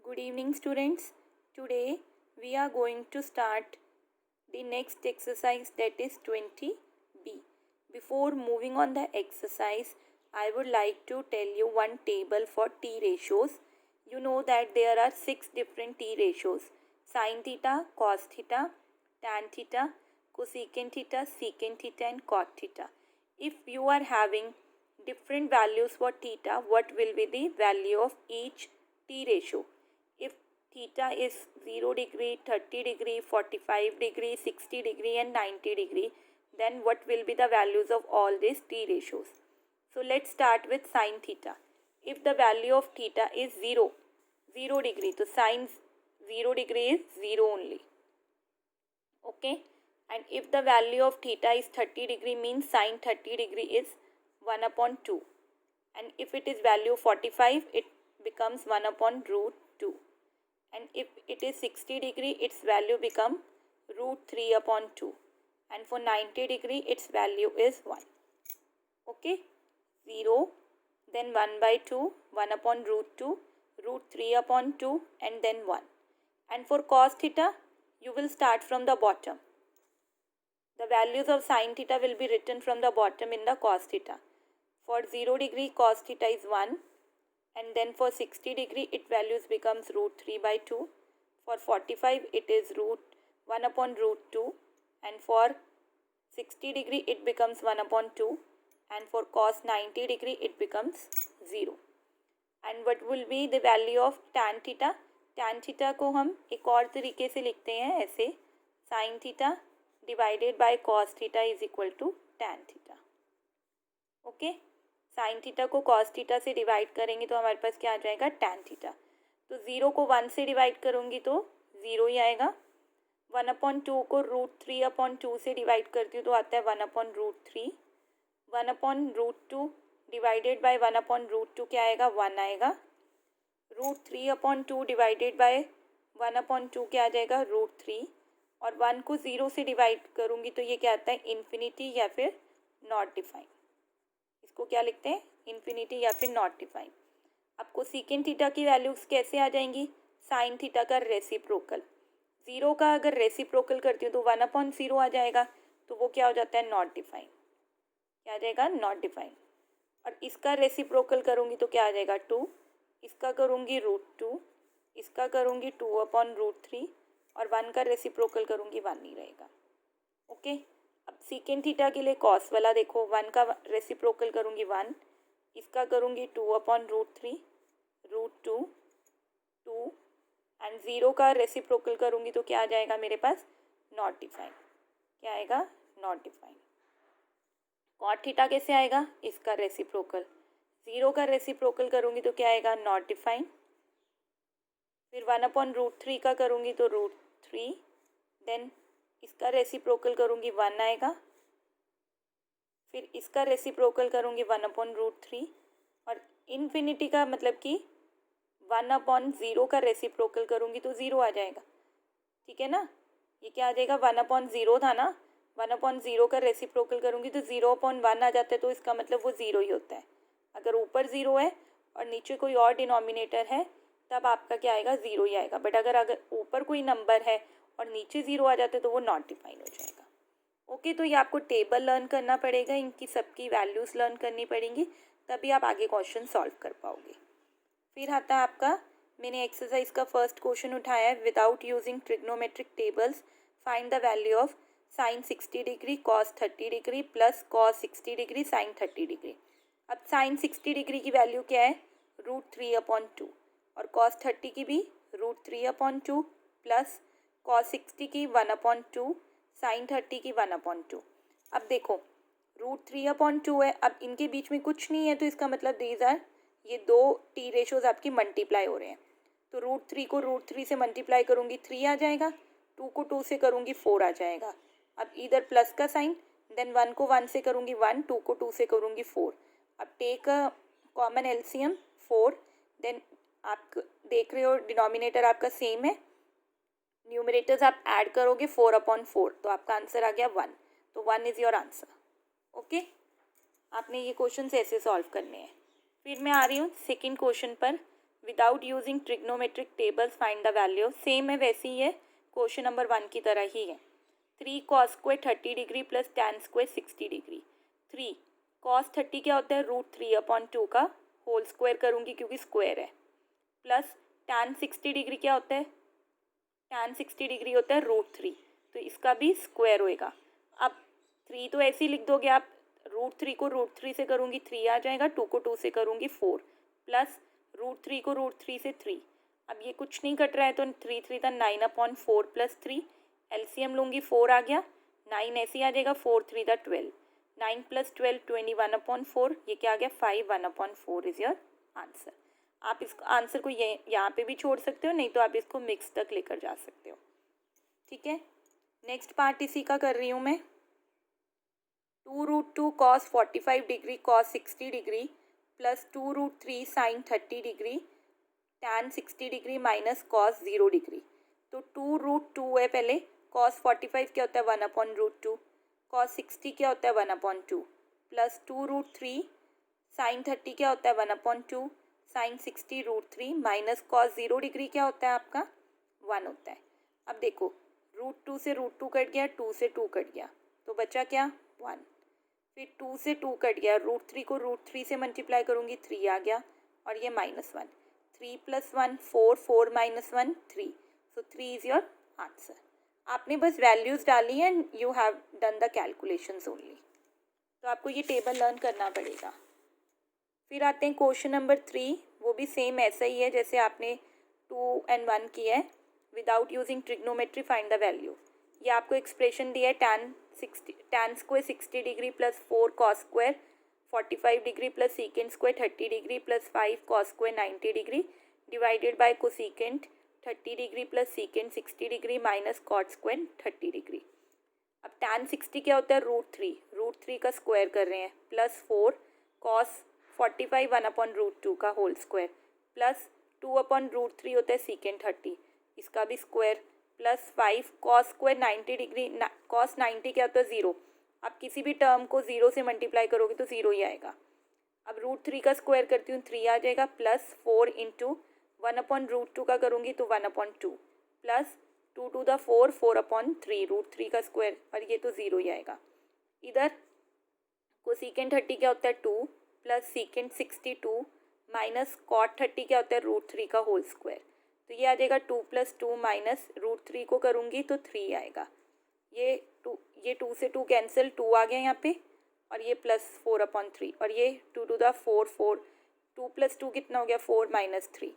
Good evening, students. Today we are going to start the next exercise, that is 20B. Before moving on the exercise, I would like to tell you one table for T ratios. You know that there are 6 different T ratios: sin theta, cos theta, tan theta, cosecant theta, secant theta and cot theta. If you are having different values for theta, what will be the value of each T ratio? If theta is 0 degree, 30 degree, 45 degree, 60 degree and 90 degree, then what will be the values of all these T ratios? So let's start with sin theta. If the value of theta is 0 degree, so sin 0 degree is 0 only. Okay, and if the value of theta is 30 degree, means sin 30 degree is 1 upon 2. And if it is value 45, it becomes 1 upon root 2. And if it is 60 degree, its value become root 3 upon 2. And for 90 degree, its value is 1. Okay, 0, then 1 by 2, 1 upon root 2, root 3 upon 2 and then 1. And for cos theta, you will start from the bottom. The values of sin theta will be written from the bottom in the cos theta. For 0 degree, cos theta is 1. And then for 60 degree, its values becomes root 3 by 2. For 45, it is root 1 upon root 2. And for 60 degree, it becomes 1 upon 2. And for cos 90 degree, it becomes 0. And what will be the value of tan theta? Tan theta को हम एक और तरीके से लिखते हैं ऐसे, sin theta divided by cos theta is equal to tan theta. Okay, sine theta को कॉस थीटा से डिवाइड करेंगे तो हमारे पास क्या आ जाएगा, टैन थीटा. तो 0 को 1 से डिवाइड करूँगी तो 0 ही आएगा. 1 अपॉन 2 को रूट 3 अपॉन 2 से डिवाइड करती हूँ तो आता है 1 upon root 3. 1 upon root 2 divided by 1 upon root 2 क्या आएगा, 1 आएगा. Root 3 upon 2 divided by 1 upon 2 क्या आ जाएगा, रूट 3. और 1 को 0 से डिवाइड करूँगी तो ये क्या आता है, इन्फिनिटी या फिर नॉट डिफाइन. इसको क्या लिखते हैं, इन्फिनिटी या फिर नॉट डिफाइन. आपको सीकेंट थीटा की वैल्यूज कैसे आ जाएंगी, साइन थीटा का रेसिप्रोकल. 0 का अगर रेसिप्रोकल करती हूँ तो 1 अपॉन 0 आ जाएगा, तो वो क्या हो जाता है, नॉट डिफाइन. क्या आ जाएगा, नॉट डिफाइन. और इसका रेसिप्रोकल करूँगी तो क्या आ जाएगा, 2. इसका करूँगी रूट 2. इसका करूँगी 2 अपॉन रूट 3. और 1 का रेसिप्रोकल करूँगी 1 नहीं रहेगा. ओके, अब सीकेंट थीटा के लिए कॉस वाला देखो, 1 का रेसिप्रोकल करूँगी 1. इसका करूँगी 2 अपॉन रूट 3, रूट 2, 2 एंड 0 का रेसिप्रोकल करूँगी तो क्या आ जाएगा मेरे पास, नॉट डिफाइन. क्या आएगा, नॉट डिफाइन. कॉट थीटा कैसे आएगा, इसका रेसिप्रोकल. 0 का रेसिप्रोकल करूँगी तो क्या आएगा, नॉट डिफाइन. फिर 1 अपॉन रूट 3 का करूँगी तो रूट 3. देन इसका रेसिप्रोकल करूँगी 1 आएगा. फिर इसका रेसिप्रोकल करूँगी 1 अपॉन रूट 3. और इन्फिनिटी का मतलब कि 1 अपॉन 0 का रेसिप्रोकल करूँगी तो 0 आ जाएगा. ठीक है ना, ये क्या आ जाएगा, 1 अपॉन 0 था ना, 1 अपॉन 0 का रेसिप्रोकल करूँगी तो 0 अपॉन 1 आ जाता है, तो इसका मतलब वो 0 ही होता है. अगर ऊपर 0 है और नीचे कोई और डिनोमिनेटर है तब आपका क्या आएगा, 0 ही आएगा. बट अगर ऊपर कोई नंबर है और नीचे 0 आ जाते तो वो नॉट डिफाइन हो जाएगा. ओके, तो ये आपको टेबल लर्न करना पड़ेगा, इनकी सबकी वैल्यूज़ लर्न करनी पड़ेंगी, तभी आप आगे क्वेश्चन सॉल्व कर पाओगे. फिर आता है आपका, मैंने एक्सरसाइज का फर्स्ट क्वेश्चन उठाया है, without using trigonometric tables find the value of sine 60 degree cos 30 degree plus cos 60 degree sine 30 degree. अब साइन 60 डिग्री की वैल्यू क्या है, रूट 3 अपॉन 2. और कॉस 30 की भी रूट 3 अपॉन 2 प्लस कॉस 60 की 1 अपॉन 2, साइन 30 की 1 अपॉन 2. अब देखो रूट 3 अपॉन 2 है, अब इनके बीच में कुछ नहीं है तो इसका मतलब दीज आर, ये दो टी रेशोज आपकी मल्टीप्लाई हो रहे हैं. तो रूट 3 को रूट 3 से मल्टीप्लाई करूँगी 3 आ जाएगा, 2 को 2 से करूँगी 4 आ जाएगा. अब इधर प्लस का साइन, देन 1 को 1 से करूँगी 1, 2 को 2 से करूँगी 4. अब टेक कॉमन एलसीएम 4. देन आप देख रहे हो डिनोमिनेटर आपका सेम है, न्यूमरेटर्स आप ऐड करोगे 4 अपॉन 4 तो आपका आंसर आ गया 1. तो 1 इज़ योर आंसर. ओके, आपने ये क्वेश्चन ऐसे सॉल्व करने हैं. फिर मैं आ रही हूँ सेकेंड क्वेश्चन पर, without using trigonometric tables find the value. Same है वैसे ही है, क्वेश्चन नंबर 1 की तरह ही है। 3 cos square 30 degree plus tan square 60 degree. 3 cos 30 क्या होता है, √3/2 का होल स्क्वायर करूँगी क्योंकि स्क्वायर है, प्लस tan 60 डिग्री क्या होता है, tan 60 डिग्री होता है √3, तो इसका भी स्क्वायर होएगा। अब 3 तो ऐसे ही लिख दोगे आप, √3 को √3 से करूँगी 3 आ जाएगा, 2 को 2 से करूँगी 4, प्लस √3 को √3 से 3। अब ये कुछ नहीं कट रहा है तो 3 3 था 9/4 प्लस 3, एलसीएम लूँगी 4 आ गया, 9 ऐसे ही आ जाएगा, 4 3 था 12, 9 प्लस 12 21/4, ये क्या आ गया 5 1/4 इज योर आंसर। आप इस आंसर को ये यहाँ पे भी छोड़ सकते हो, नहीं तो आप इसको मिक्स तक लेकर जा सकते हो। ठीक है, नेक्स्ट पार्ट इसी का कर रही हूँ मैं। 2√2 cos 45 degree cos 60 degree plus 2√3 sin 30 degree tan 60 degree minus cos 0 degree. तो 2√2 है पहले, cos 45 क्या होता है 1/√2, cos 60 क्या होता है 1/2, प्लस 2√3 sin 30 क्या होता है 1/2, sin 60 √3 माइनस cos 0 डिग्री क्या होता है आपका 1 होता है। अब देखो √2 से √2 कट गया, 2 से 2 कट गया, तो बचा क्या 1, फिर 2 से 2 कट गया, √3 को √3 से मल्टीप्लाई करूँगी 3 आ गया, और ये -1, 3 + 1 4, 4 - 1 3, सो 3 इज़ योर आंसर। आपने बस वैल्यूज़ डाली and you have done the calculations only. तो आपको ये टेबल लर्न करना पड़ेगा। फिर आते हैं क्वेश्चन नंबर 3, वो भी सेम ऐसा ही है जैसे आपने 2 and 1 किया है। Without using trigonometry find the value. ये आपको एक्सप्रेशन दिया है tan square 60 degree plus 4 cos square 45 degree plus secant square 30 degree plus 5 cos square 90 degree divided by cosecant 30 degree plus secant 60 degree minus cot square 30 degree. अब tan 60 क्या होता है √3 का square कर रहे हैं, प्लस 4 cos 45 1/√2 का होल स्क्वायर, प्लस 2/√3 होता है सीकेंट 30, इसका भी square, plus 5 cos square 90 degree, cos 90 क्या होता है 0। आप किसी भी टर्म को 0 से मल्टीप्लाई करोगे तो 0 ही आएगा। अब √3 का स्क्वायर करती हूँ 3 आ जाएगा, प्लस 4 इंटू 1/√2 का करूँगी तो 1/2, प्लस 2 to the 4 4/3 √3 का स्क्वायर, और ये तो 0 ही आएगा। इधर कोसीकेंट 30 क्या होता है 2 प्लस सीकेंट 62 माइनस cot 30 क्या होता है √3 का होल स्क्वायर, तो ये आ जाएगा 2 + 2 माइनस √3 को करूँगी तो 3 आएगा। ये 2 से 2 कैंसिल, 2 आ गया यहाँ पे, और ये प्लस 4/3, और ये 2 to the 4 4, 2 + 2 कितना हो गया 4 - 3।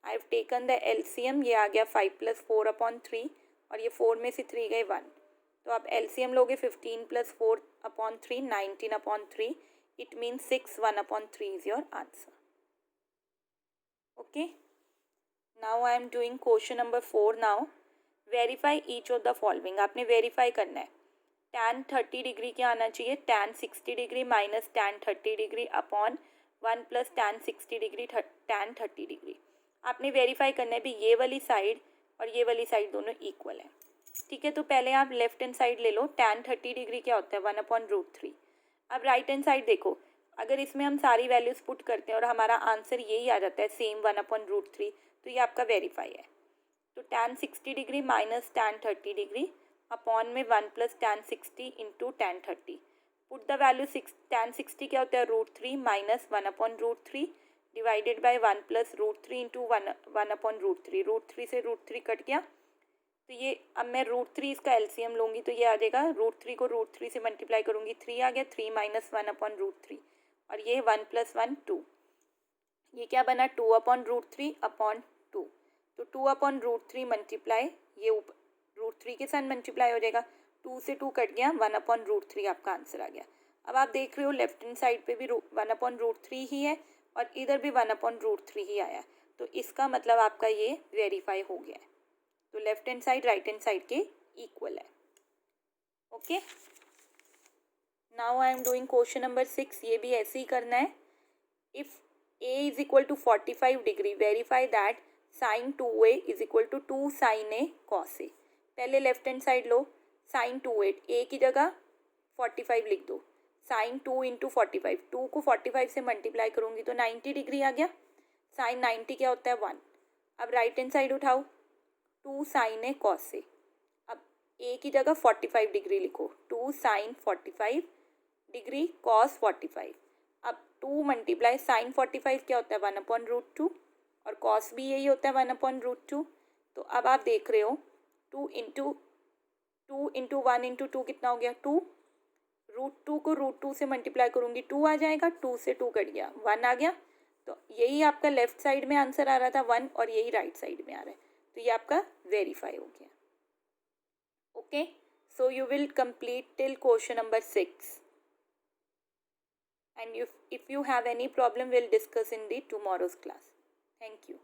I have taken the LCM, ये आ गया 5 + 4/3, और ये 4 में से 3 गए 1, तो आप एलसीएम लोगे 15 + 4/3 19/3, it means 6 1/3 is your answer. Okay, now I am doing question number 4 now. Verify each of the following, आपने वेरीफाई करना है। tan 30 डिग्री क्या आना चाहिए, tan 60 degree minus tan 30 degree upon 1 plus tan 60 degree tan 30 degree. आपने verify करना है भी ये वाली साइड और ये वाली साइड दोनों इक्वल है। ठीक है, तो पहले आप लेफ्ट हैंड साइड ले लो, tan 30 डिग्री क्या होता है 1/√3। अब राइट हैंड साइड देखो, अगर इसमें हम सारी वैल्यूज पुट करते हैं और हमारा आंसर यही आ जाता है सेम 1/√3, तो ये आपका वेरीफाई है। तो tan 60 degree minus tan 30 degree upon में 1 plus tan 60 into tan 30। Put the value tan 60 क्या होता है √3 minus 1/√3 divided by 1 plus √3 into 1/√3। √3 से √3 कट गया, तो ये अब मैं √3 इसका एलसीएम लूँगी तो ये आ जाएगा, √3 को √3 से मल्टीप्लाई करूँगी 3 आ गया, 3 - 1/√3, और ये 1 + 1 2, ये क्या बना 2/√3 अपॉन 2, तो 2/√3 मल्टीप्लाई ये ऊपर √3 के साथ मल्टीप्लाई हो जाएगा, 2 से 2 कट गया, 1/√3 आपका आंसर आ गया। अब आप देख रहे हो लेफ्ट हैंड साइड पे भी 1/√3 ही है और इधर भी 1/√3 ही आया, तो इसका मतलब आपका ये वेरीफाई हो गया है। तो left hand side right hand side के इक्वल है। Okay, now I am doing question number 6, ये भी ऐसे ही करना है। If a is equal to 45 degree, verify that sin 2a is equal to 2 sin a cos a। पहले left hand side low, sin 2a, a की जगह 45 लिख दो, sin 2 इंटू 45, 2 को 45 से मल्टीप्लाई करूँगी तो 90 डिग्री आ गया, साइन 90 क्या होता है 1। अब राइट हैंड साइड उठाओ, 2 साइन है कॉस से। अब ए की जगह 45 डिग्री लिखो, 2 साइन 45 डिग्री कॉस 45। अब 2 मल्टीप्लाई साइन 45 क्या होता है 1/√2 और कॉस भी यही होता है 1/√2। तो अब आप देख रहे हो 2 इंटू 1 इंटू 2 कितना हो गया 2। √2 को √2 से मल्टीप्लाई करूँगी 2 आ जाएगा, 2 से 2 कट गया 1 आ गया। तो यही आपका लेफ्ट साइड में आंसर आ रहा था 1 और यही राइट साइड में आ रहा है, तो ये आपका वेरीफाई हो गया। Okay, so you will complete till question number 6 and if you have any problem we'll discuss in the tomorrow's class. Thank you.